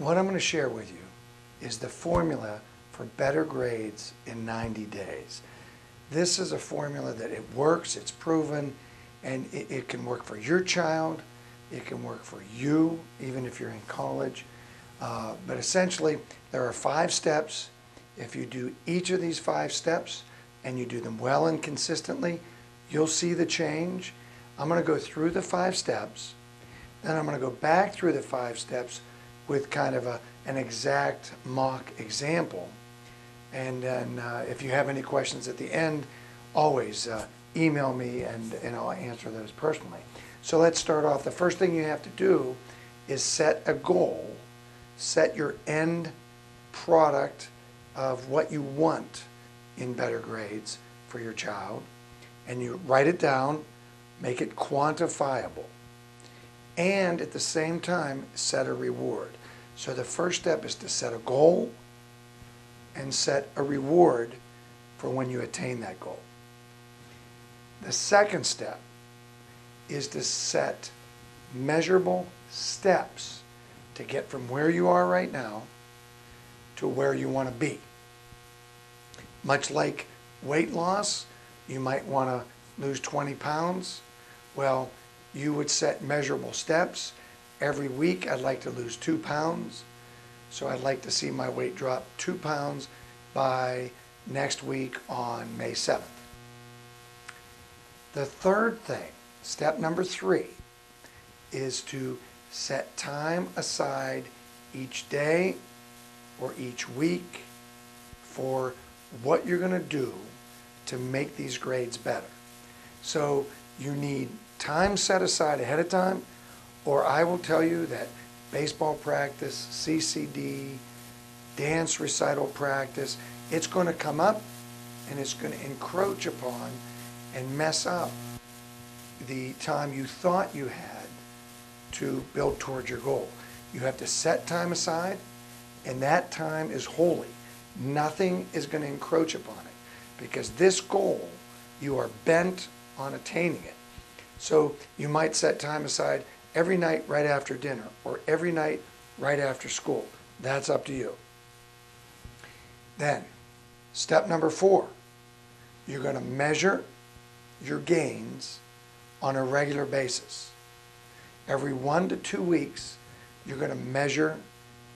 What I'm going to share with you is the formula for better grades in 90 days. This is a formula that it works, it's proven, and it can work for your child, it can work for you, even if you're in college. But essentially, there are 5 steps. If you do each of these 5 steps and you do them well and consistently, you'll see the change. I'm going to go through the 5 steps, then I'm going to go back through the 5 steps with kind of an exact mock example. And then if you have any questions at the end, always email me and I'll answer those personally. So let's start off. The first thing you have to do is set a goal. Set your end product of what you want in better grades for your child. And you write it down, make it quantifiable. And at the same time, set a reward. So the first step is to set a goal and set a reward for when you attain that goal. The second step is to set measurable steps to get from where you are right now to where you want to be. Much like weight loss, you might want to lose 20 pounds. Well, you would set measurable steps. Every week I'd like to lose 2 pounds. So I'd like to see my weight drop 2 pounds by next week on May 7th. The third thing, step number 3, is to set time aside each day or each week for what you're going to do to make these grades better. So you need time set aside ahead of time, or I will tell you that baseball practice, CCD, dance recital practice, it's going to come up and it's going to encroach upon and mess up the time you thought you had to build towards your goal. You have to set time aside, and that time is holy. Nothing is going to encroach upon it, because this goal, you are bent on attaining it. So you might set time aside every night right after dinner, or every night right after school. That's up to you. Then, step number 4, you're going to measure your gains on a regular basis. Every 1 to 2 weeks, you're going to measure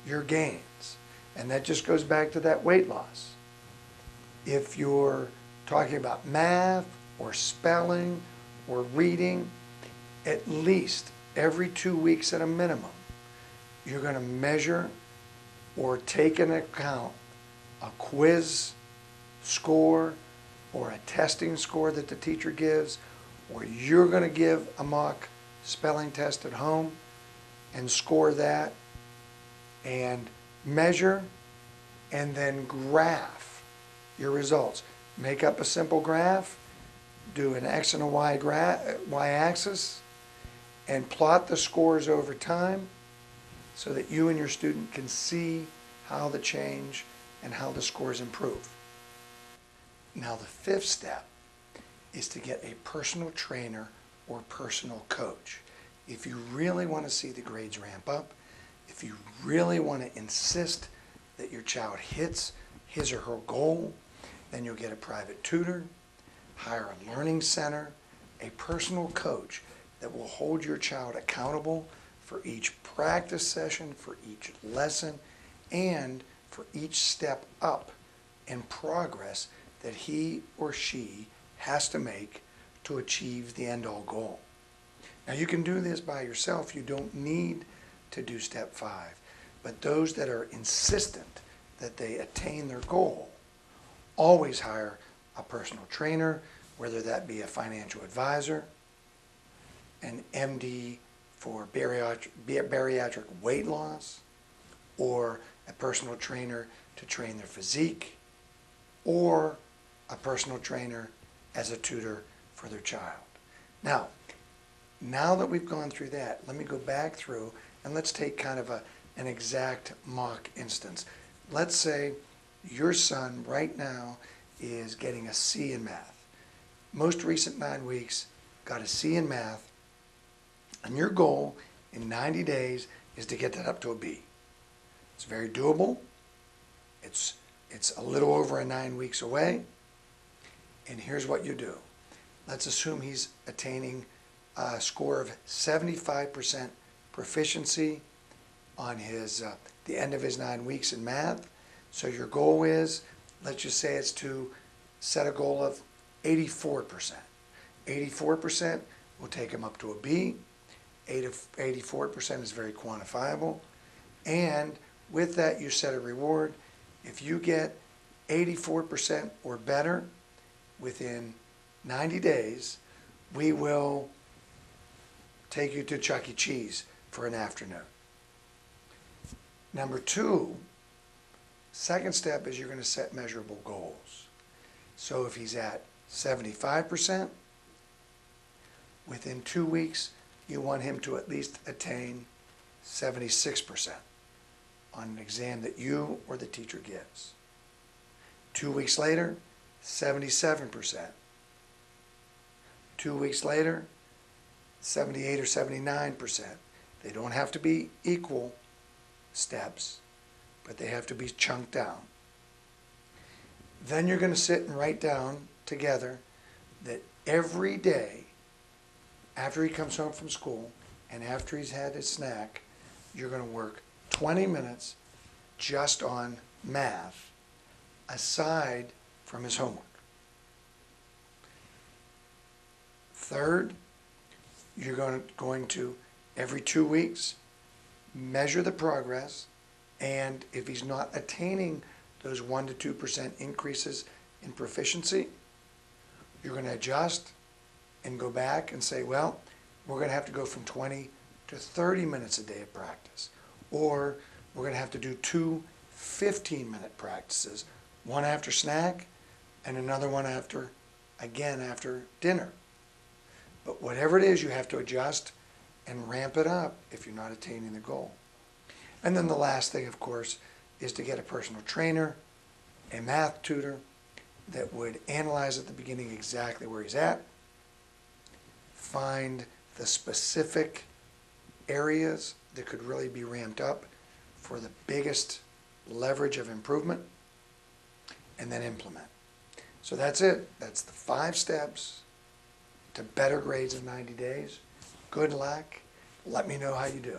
your gains. And that just goes back to that weight loss. If you're talking about math or spelling or reading, at least every 2 weeks at a minimum, you're going to measure or take into account a quiz score or a testing score that the teacher gives, or you're going to give a mock spelling test at home and score that and measure and then graph your results. Make up a simple graph, do an X and a Y axis, and plot the scores over time so that you and your student can see how the change and how the scores improve. Now the 5th step is to get a personal trainer or personal coach. If you really want to see the grades ramp up, if you really want to insist that your child hits his or her goal, then you'll get a private tutor, hire a learning center, a personal coach that will hold your child accountable for each practice session, for each lesson, and for each step up in progress that he or she has to make to achieve the end-all goal. Now you can do this by yourself. You don't need to do step 5. But those that are insistent that they attain their goal always hire a personal trainer, whether that be a financial advisor, an MD for bariatric weight loss, or a personal trainer to train their physique, or a personal trainer as a tutor for their child. Now that we've gone through that, let me go back through and let's take kind of an exact mock instance. Let's say your son right now is getting a C in math. Most recent 9 weeks, got a C in math, and your goal in 90 days is to get that up to a B. It's very doable. It's a little over 9 weeks away. And here's what you do. Let's assume he's attaining a score of 75% proficiency on the end of his 9 weeks in math. So your goal is, let's just say it's to set a goal of 84%. 84% will take him up to a B. 84% is very quantifiable. And with that, you set a reward. If you get 84% or better within 90 days, we will take you to Chuck E. Cheese for an afternoon. Number two, second step is you're going to set measurable goals. So if he's at 75%, within 2 weeks, you want him to at least attain 76% on an exam that you or the teacher gives. 2 weeks later, 77%. 2 weeks later, 78 or 79%. They don't have to be equal steps, but they have to be chunked down. Then you're going to sit and write down together that every day after he comes home from school and after he's had his snack, you're going to work 20 minutes just on math aside from his homework. Third, you're going to every 2 weeks measure the progress, and if he's not attaining those 1 to 2% increases in proficiency, you're going to adjust and go back and say, well, we're going to have to go from 20 to 30 minutes a day of practice. Or we're going to have to do 2 15-minute practices, one after snack and another one after dinner. But whatever it is, you have to adjust and ramp it up if you're not attaining the goal. And then the last thing, of course, is to get a personal trainer, a math tutor that would analyze at the beginning exactly where he's at, find the specific areas that could really be ramped up for the biggest leverage of improvement, and then implement. So that's it. That's the 5 steps to better grades in 90 days. Good luck. Let me know how you do.